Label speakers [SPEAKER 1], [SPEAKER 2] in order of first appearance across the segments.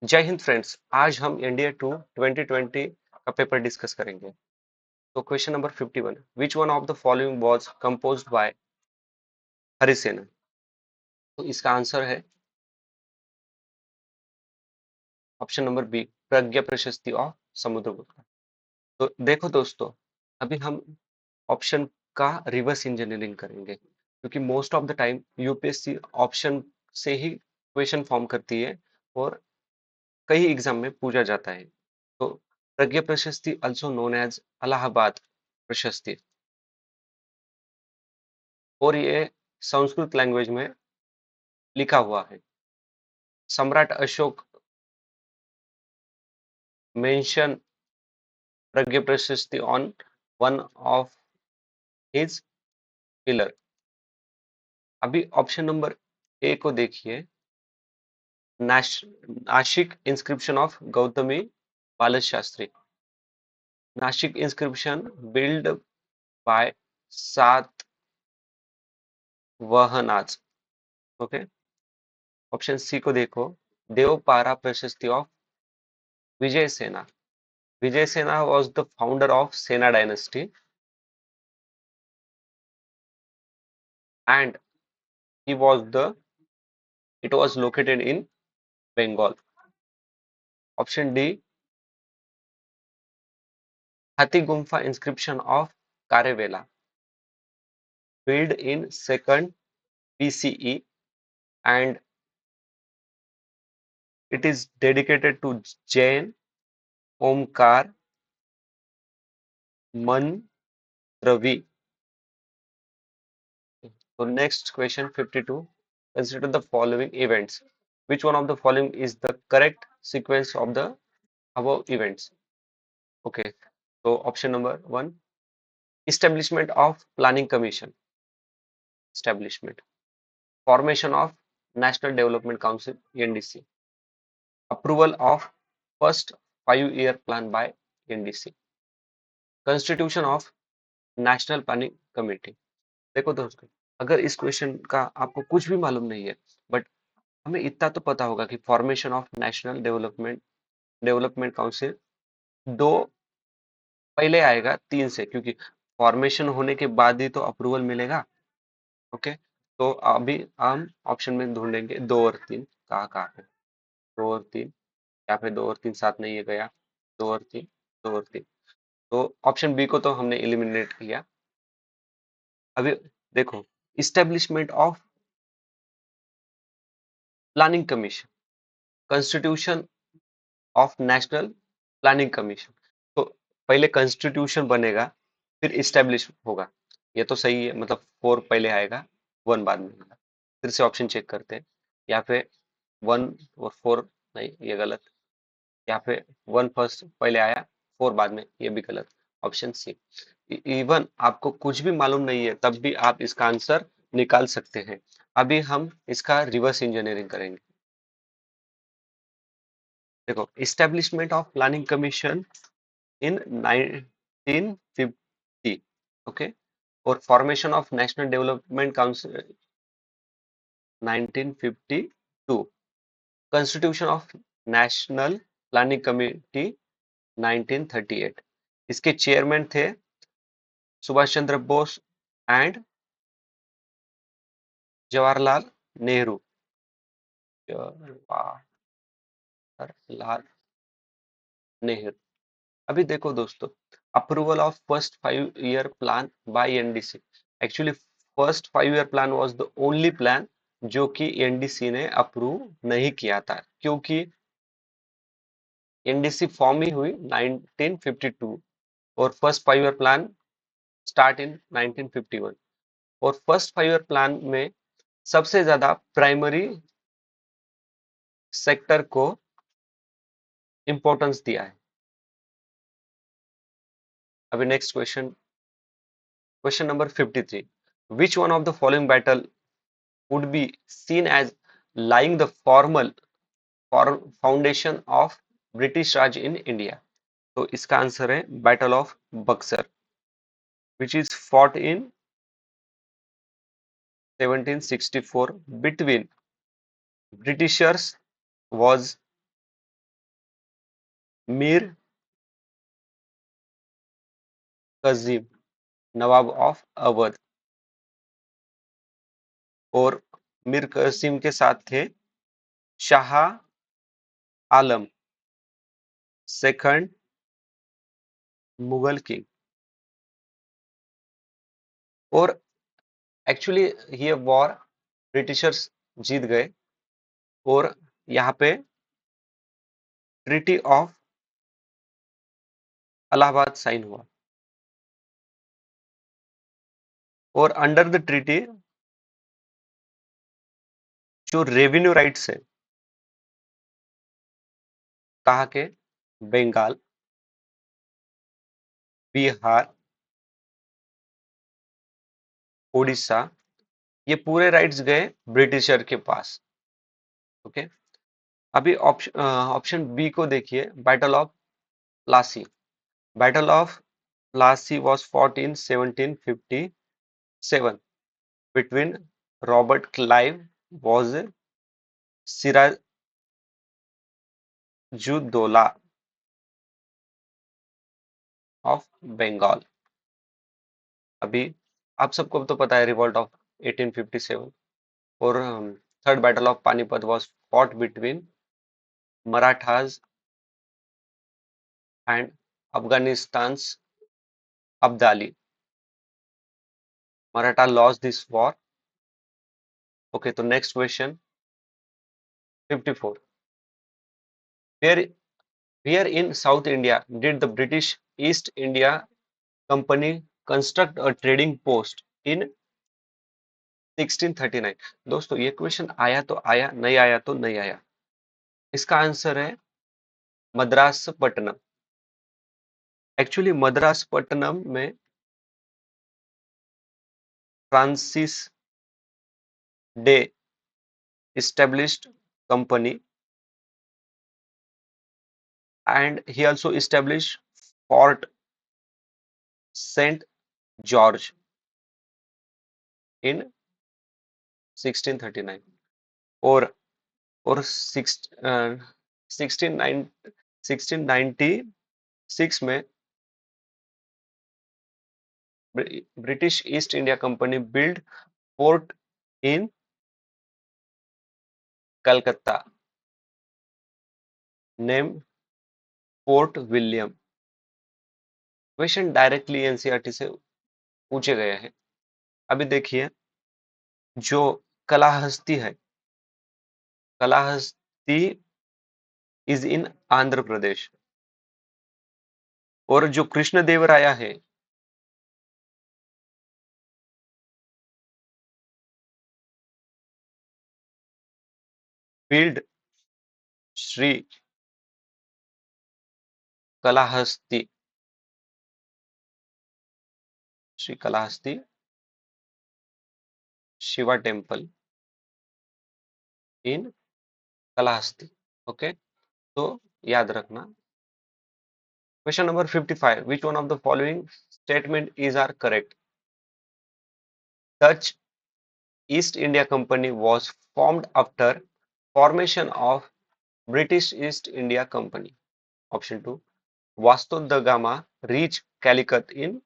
[SPEAKER 1] जय हिंद फ्रेंड्स। आज हम इंडिया टू 2020 का पेपर डिस्कस करेंगे। तो question number 51, which one of the following was composed by Harisena. तो इसका आंसर है ऑप्शन नंबर बी, प्रज्ञा प्रशस्ति ऑफ समुद्रगुप्त। तो देखो दोस्तों, अभी हम ऑप्शन का रिवर्स इंजीनियरिंग करेंगे क्योंकि most of the time UPSC option से ही क्वेश्चन फॉर्म करती है और कई एग्जाम में पूछा जाता है। तो प्रज्ञा प्रशस्ति also known as अलाहाबाद प्रशस्ति, और ये संस्कृत लैंग्वेज में लिखा हुआ है। सम्राट अशोक मेंशन प्रज्ञा प्रशस्ति on one of his pillar. अभी ऑप्शन नंबर ए को देखिए, Nasik inscription of Gautami Balashri. Nasik inscription build by Satavahanas. Okay. Option C को देखो, देवपारा प्रशस्ति ऑफ विजय सेना। विजय सेना was the founder of Sena dynasty and he was the it was located in Bengal. Option D, Hathi Gumfa inscription of Karevela, built in 2nd BCE, and it is dedicated to Jain Omkar Mandravi. So next question 52. Consider the following events. Which one of the following is the correct sequence of the above events? Okay. So option number one, establishment of planning commission. Establishment. Formation of National Development Council (NDC). Approval of first 5-year plan by NDC. Constitution of National Planning Committee. देखो दोस्तों, अगर इस question का आपको कुछ भी मालूम नहीं है, बट हमें इतना तो पता होगा कि formation of national development council दो पहले आएगा तीन से, क्योंकि फॉर्मेशन होने के बाद ही तो अप्रूवल मिलेगा। ओके। तो अभी हम ऑप्शन में ढूंढेंगे दो और तीन कहाँ कहाँ पे। दो और तीन, यहाँ पे दो और तीन साथ नहीं है गया। दो और तीन, दो और तीन। तो ऑप्शन बी को तो हमने एलिमिनेट किया। अभी देखो, establishment of planning commission, constitution of national planning commission. तो पहले कॉन्स्टिट्यूशन बनेगा, फिर इस्टेब्लिश होगा। ये तो सही है, मतलब फोर पहले आएगा, वन बाद में आएगा। फिर से ऑप्शन चेक करते हैं। यहाँ पे वन और फोर, नहीं ये गलत। यहाँ पे वन फर्स्ट पहले आया, फोर बाद में, ये भी गलत। Option C. इवन आपको कुछ भी मालूम नहीं है तब भी आप इसका आंसर निकाल सकते हैं। अभी हम इसका रिवर्स इंजीनियरिंग करेंगे। देखो, establishment of planning commission in 1950, okay, और formation of national development council 1952, constitution of national planning committee 1938। इसके चेयरमैन थे सुभाष चंद्र बोस एंड जवाहरलाल नेहरू। जवाहरलाल नेहरू। अभी देखो दोस्तों, approval of first 5-year plan by NDC. Actually first 5-year plan was the only plan जो कि NDC ने approve नहीं किया था, क्योंकि एनडीसी फॉर्म ही हुई 1952 और first 5-year plan start in 1951। और फर्स्ट 5-year प्लान में सबसे ज्यादा प्राइमरी सेक्टर को इंपॉर्टेंस दिया है। अभी next question, question number 53, which one of the following battle would be seen as laying the formal foundation of British Raj in India? तो इसका आंसर है battle of Buxar, which is fought in 1764 between Britishers was Mir Qasim Nawab of Awadh, और मीर कासिम के साथ थे Shah Alam second Mughal king. और actually ये war Britishers जीत गए, और यहाँ पे ट्रीटी ऑफ इलाहाबाद साइन हुआ, और अंडर द ट्रीटी जो रेवेन्यू राइट्स है कहाँ के, बंगाल, बिहार, उड़ीसा, ये पूरे राइट्स गए ब्रिटिशर के पास। ओके, अभी ऑप्शन बी को देखिए, battle of Plassey. Battle of Plassey was fought in 1757 between Robert Clive was Siraj-ud-Daulah of Bengal. अभी आप सबको तो पता है रिवॉल्ट ऑफ 1857, और third battle of Panipat was fought between Marathas and Afghanistan's Abdali. Maratha lost this war. Okay, तो next question 54, where where in South India did the British East India Company construct a trading post in 1639? दोस्तों ये question आया तो आया, नहीं आया तो नहीं आया। इसका आंसर है मद्रासपट्टनम। एक्चुअली मद्रासपट्टनम में Francis day established company, and he also established Fort St. George in 1639, और 1696 में British East India Company build fort in Calcutta name Fort William. Question directly NCERT से पूछे गए हैं। अभी देखिए, जो कलाहस्ती है, कलाहस्ती इज इन आंध्र प्रदेश, और जो कृष्णदेवराया है field Sri Kalahasti, Sri Kalahasti Shiva temple in Kalahasti. Okay, तो याद रखना। Question number 55, which one of the following statement is are correct? Dutch East India Company was formed after formation of British East India Company. Option 2, Vasco da Gama reached Calicut in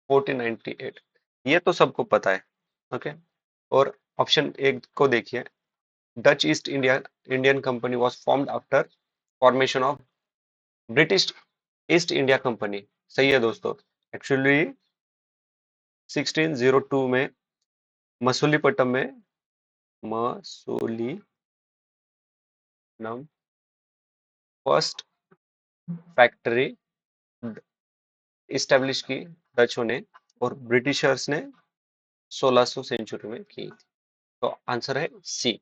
[SPEAKER 1] 1498। ये तो सबको पता है। Okay, और option एक को देखिए, Dutch east Indian company was formed after formation of British East India company. सही है दोस्तों। एक्चुअली 1602 में मसूलीपट्टम में मसूलीपट्टनम फर्स्ट फैक्ट्री इस्टेब्लिश की डचों ने, और ब्रिटिशर्स ने 1600 सेंचुरी में की थी। तो आंसर है सी।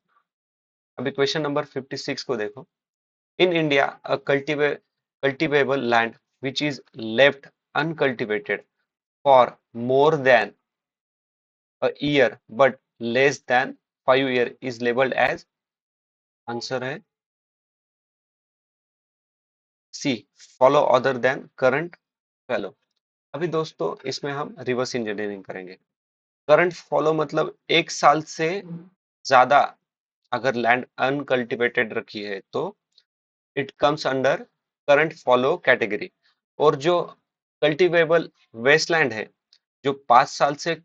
[SPEAKER 1] अभी क्वेश्चन नंबर 56 को देखो, in India a cultivable land which is left uncultivated for more than a year but less than 5 year is labeled as, answer है C, fallow other than current fallow. अभी दोस्तों इसमें हम reverse engineering करेंगे। Current fallow मतलब 1 साल से ज्यादा अगर लैंड अनकल्टिवेटेड रखी है तो it comes under current follow category. और जो कल्टीवेबल वेस्टलैंड है, जो 5 साल से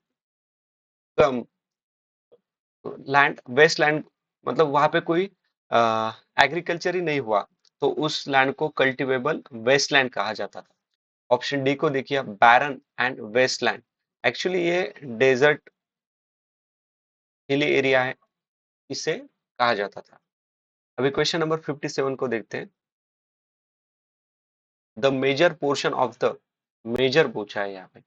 [SPEAKER 1] कम लैंड, वेस्टलैंड मतलब वहां पे कोई एग्रीकल्चर ही नहीं हुआ, तो उस लैंड को कल्टीवेबल वेस्टलैंड कहा जाता था। ऑप्शन डी को देखिए, बैरन एंड वेस्टलैंड। एक्चुअली ये डेजर्ट हिली एरिया है, इसे कहा जाता था। अभी क्वेश्चन नंबर 57 को देखते हैं। The major portion of the, major पूछा है यहाँ पे,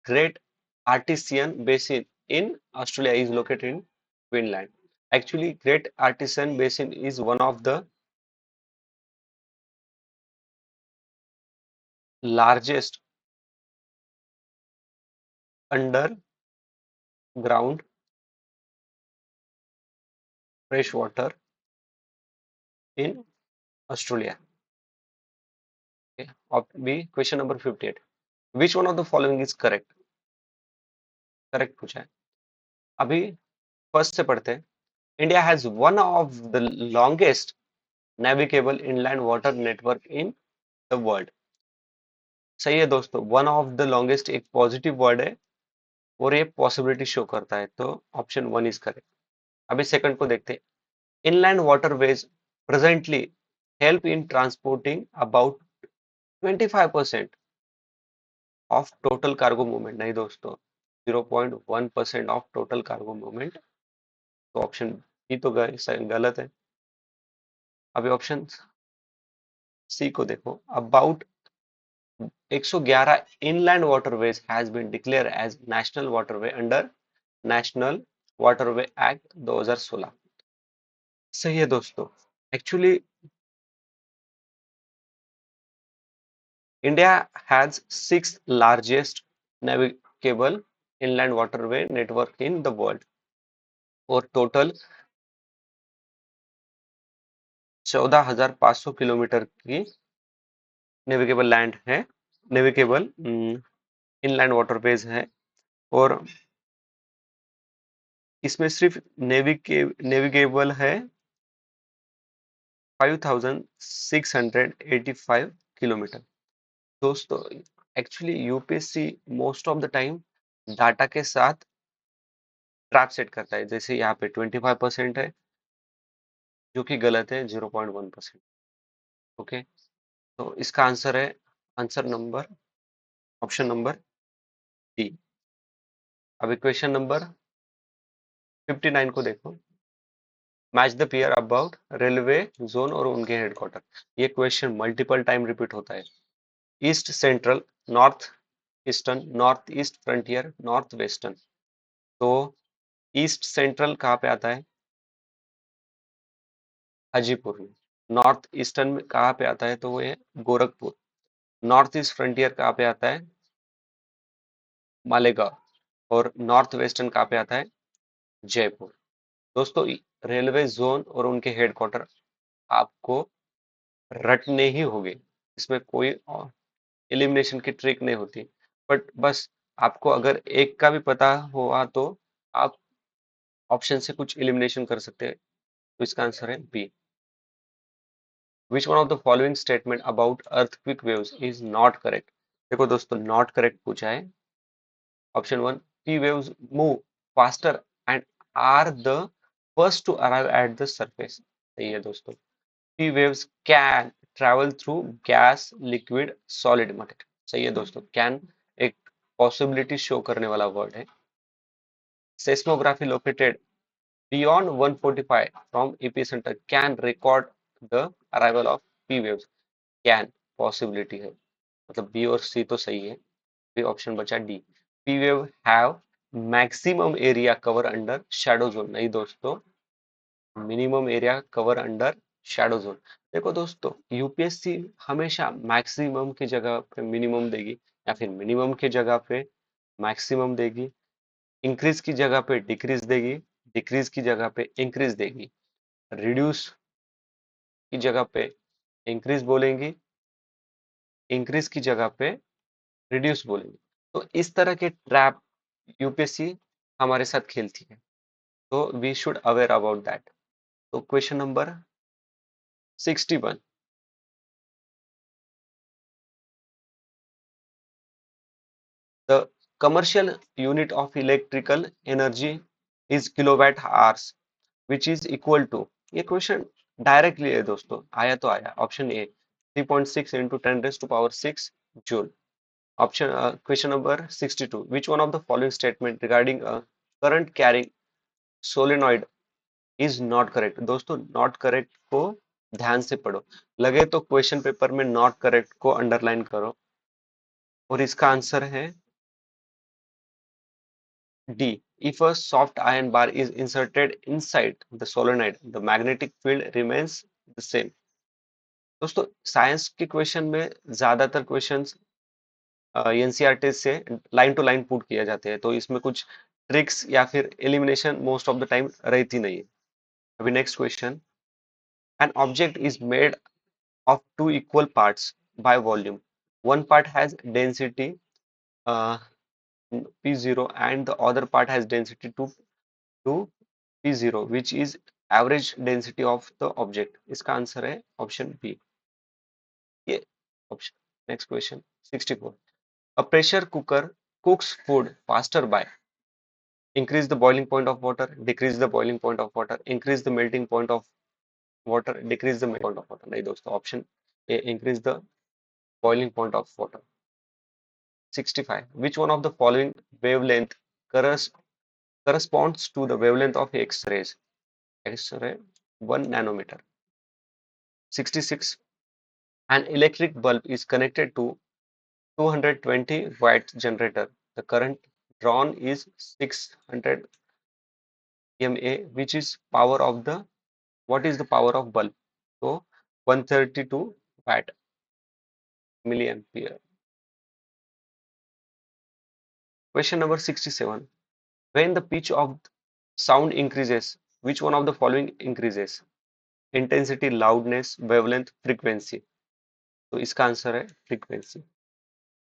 [SPEAKER 1] great artesian basin in Australia is located in Queensland. Actually great artesian basin is one of the largest underground fresh water in Australia. Okay. B, question number 58. Which one of the following is correct? Correct पूछा है। अभी first से पढ़ते हैं। India has one of the longest navigable inland water network in the world. सही है दोस्तों, one of the longest एक पॉजिटिव वर्ड है और ये पॉसिबिलिटी शो करता है, तो ऑप्शन वन इज करेक्ट। अभी सेकंड को देखते हैं। Inland waterways presently help in transporting about 25% of total cargo movement। नहीं दोस्तों, 0.1% ऑफ टोटल कार्गो मूवमेंट, तो ऑप्शन बी तो गलत है। अभी ऑप्शन सी को देखो। About 111 inland waterways has been declare as national waterway under national waterway act 2016। सही है दोस्तों। Actually India has sixth largest navigable inland waterway network in the world और टोटल 14,500 किलोमीटर की नेविगेबल लैंड है, navigable inland waterways है। और इसमें सिर्फ नेविगेबल है 5,685 किलोमीटर। दोस्तों actually UPSC most of the time data के साथ ट्रैप सेट करता है, जैसे यहाँ पे 25% है, जो कि गलत है, 0.1%। ओके, तो इसका आंसर है, answer number, option number D. अभी क्वेश्चन नंबर 59 को देखो। Match the pair about railway zone और उनके हेडक्वार्टर। ये क्वेश्चन मल्टीपल टाइम रिपीट होता है। East central, north eastern, north east frontier, north western. तो ईस्ट सेंट्रल कहाँ पे आता है? हाजीपुर में। नॉर्थ ईस्टर्न में कहाँ पे आता है? तो वो है गोरखपुर। नॉर्थ ईस्ट फ्रंटियर कहाँ पे आता है? मालेगांव। और नॉर्थ वेस्टर्न कहाँ पे आता है? जयपुर। दोस्तों रेलवे जोन और उनके हेडक्वार्टर आपको रटने ही होंगे, इसमें कोई एलिमिनेशन की ट्रिक नहीं होती। बट बस आपको अगर एक का भी पता हुआ तो आप ऑप्शन से कुछ एलिमिनेशन कर सकते हैं। तो इसका आंसर है B. Which one of the following statement about earthquake waves is not correct? देखो दोस्तों, नॉट करेक्ट पूछा है। Option one, P waves move faster and are the first to arrive at the surface। सही है दोस्तों। P waves can travel through gas, liquid, solid matter। सही है दोस्तों। can एक पॉसिबिलिटी शो करने वाला वर्ड है। Seismography located beyond 145 from epicenter can record the arrival of P waves। can possibility है, मतलब बी और सी तो सही है। फिर ऑप्शन बचा D. P wave have maximum area cover under shadow zone. नहीं दोस्तों, minimum area cover under shadow zone. देखो दोस्तों, यूपीएससी हमेशा मैक्सिमम की जगह पे मिनिमम देगी, या फिर मिनिमम की जगह पे मैक्सिमम देगी, इंक्रीज की जगह पे डिक्रीज देगी, डिक्रीज की जगह पे इंक्रीज देगी, रिड्यूस की जगह पे इंक्रीज बोलेंगी, इंक्रीज की जगह पे रिड्यूस बोलेंगे। तो इस तरह के ट्रैप यूपीएससी हमारे साथ खेलती है, तो we should aware about that. तो question number 61। commercial unit of electrical energy is kilowatt hours which is equal to, ये क्वेश्चन डायरेक्टली है दोस्तों, आया तो आया, option A 3.6 into 10 raised to power 6 joule. Option question number 62. Which one of the following statement regarding a current carrying solenoid is not correct? दोस्तों not correct को ध्यान से पढ़ो, लगे तो क्वेश्चन पेपर में नॉट करेक्ट को अंडरलाइन करो, और इसका आंसर है D. If a soft iron bar is inserted inside the solenoid, the magnetic field remains the same. दोस्तों साइंस के क्वेश्चन में ज्यादातर क्वेश्चंस एनसीईआरटी से लाइन टू लाइन पुट किया जाते हैं, तो इसमें कुछ ट्रिक्स या फिर elimination most of the time रहती नहीं है. अभी next question. An object is made of two equal parts by volume. One part has density uh, P0 and the other part has density to P0 which is average density of the object. इसका answer है option B, ये option. Next question 64. A pressure cooker cooks food faster by increase the boiling point of water, decrease the boiling point of water, increase the melting point of water, decrease the melting point of water. नहीं दोस्तों, option A increase the boiling point of water. 65. Which one of the following wavelength corresponds to the wavelength of X-rays? X-ray 1 nanometer. 66. An electric bulb is connected to 220 watt generator. The current drawn is 600 mA, which is power of the, what is the power of bulb? So 132 watt milliampere. Question number 67. When the pitch of sound increases, which one of the following increases? Intensity, loudness, wavelength, frequency. तो इसका answer है frequency.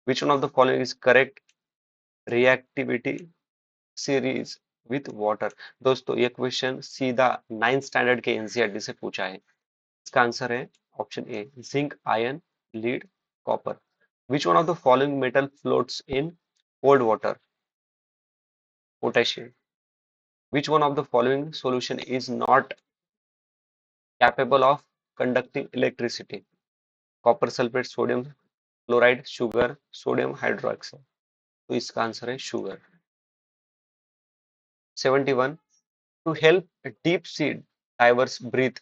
[SPEAKER 1] Which one of the following is correct? Reactivity series with water. दोस्तों ये question सीधा 9th standard के NCERT से पूछा है. इसका आंसर है option A zinc, iron, lead, copper. Which one of the following metal floats in cold water? Potassium. Which one of the following solution is not capable of conducting electricity? Copper sulfate, sodium chloride, sugar, sodium hydroxide. तो इसका answer है sugar. 71. To help deep sea divers breathe,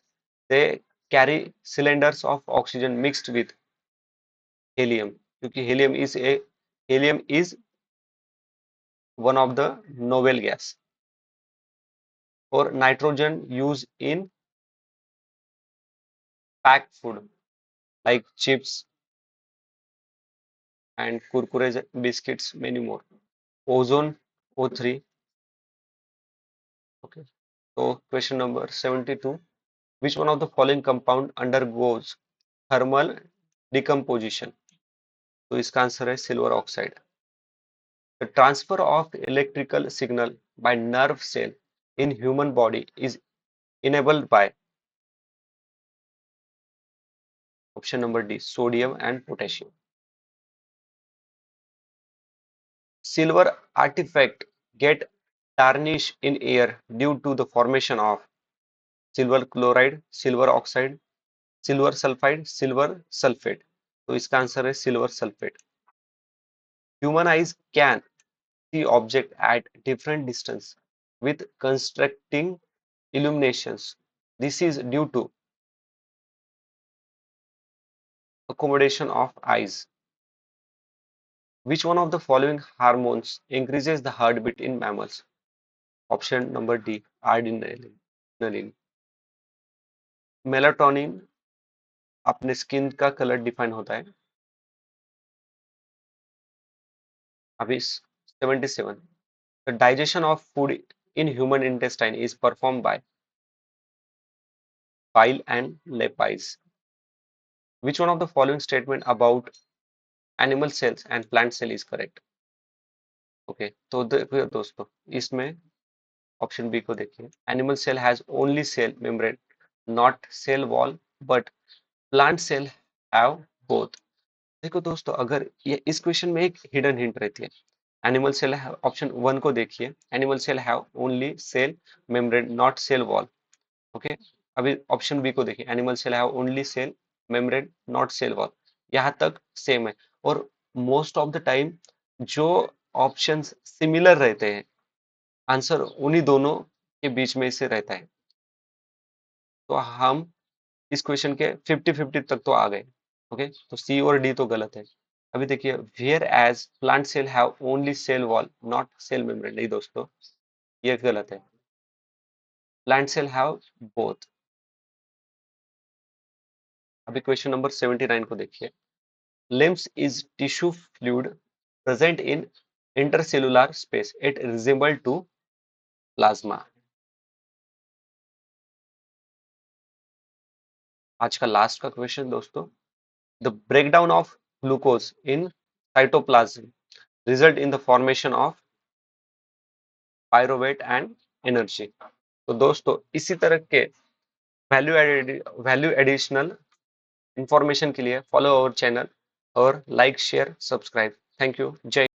[SPEAKER 1] they carry cylinders of oxygen mixed with helium, क्योंकि helium is one of the noble gas. Or nitrogen used in packed food like chips and kurkure biscuits, many more. Ozone O3. Okay. So question number 72. Which one of the following compound undergoes thermal decomposition? तो इसका answer है silver oxide. The transfer of electrical signal by nerve cell in human body is enabled by option number D, sodium and potassium. Silver artifact get tarnished in air due to the formation of silver chloride, silver oxide, silver sulfide, silver sulfate. तो इसका answer है silver sulphate. Human eyes can see object at different distance with constructing illuminations. This is due to accommodation of eyes. Which one of the following hormones increases the heartbeat in mammals? Option number D, adrenaline. Melatonin अपने skin का colour define होता है. अभी 77. The digestion of food in human intestine is performed by bile and lipase. Which one of the following statement about animal cells and plant cell is correct? Okay तो देखिए दोस्तों, इसमें option B को देखिए. Animal cell has only cell membrane not cell wall but plant cell have both. देखो दोस्तों, अगर ये इस क्वेश्चन में एक हिडन हिंट रहती है. एनिमल सेल ऑप्शन 1 को देखिए, animal cell have only cell membrane not cell wall. Okay, अभी ऑप्शन बी को देखिए, animal cell have only cell membrane not cell wall. यहाँ तक सेम है, और मोस्ट ऑफ द टाइम जो ऑप्शंस सिमिलर रहते हैं, आंसर उन्हीं दोनों के बीच में से रहता है। तो हम इस क्वेश्चन के 50-50 तक तो आ गए। ओके, तो सी और डी तो गलत है। अभी देखिए, whereas plant cell have only cell wall not cell membrane, नहीं दोस्तों, ये गलत है। Plant cell have both. अभी क्वेश्चन नंबर 79 को देखिए, lymph is tissue fluid present in intercellular space, it resemble to plasma. आज का लास्ट का क्वेश्चन दोस्तों, the breakdown of glucose in cytoplasm result in the formation of pyruvate and energy. तो दोस्तों, इसी तरह के वैल्यू एडिशनल इंफॉर्मेशन के लिए फॉलो अवर चैनल और like share subscribe. Thank you. जय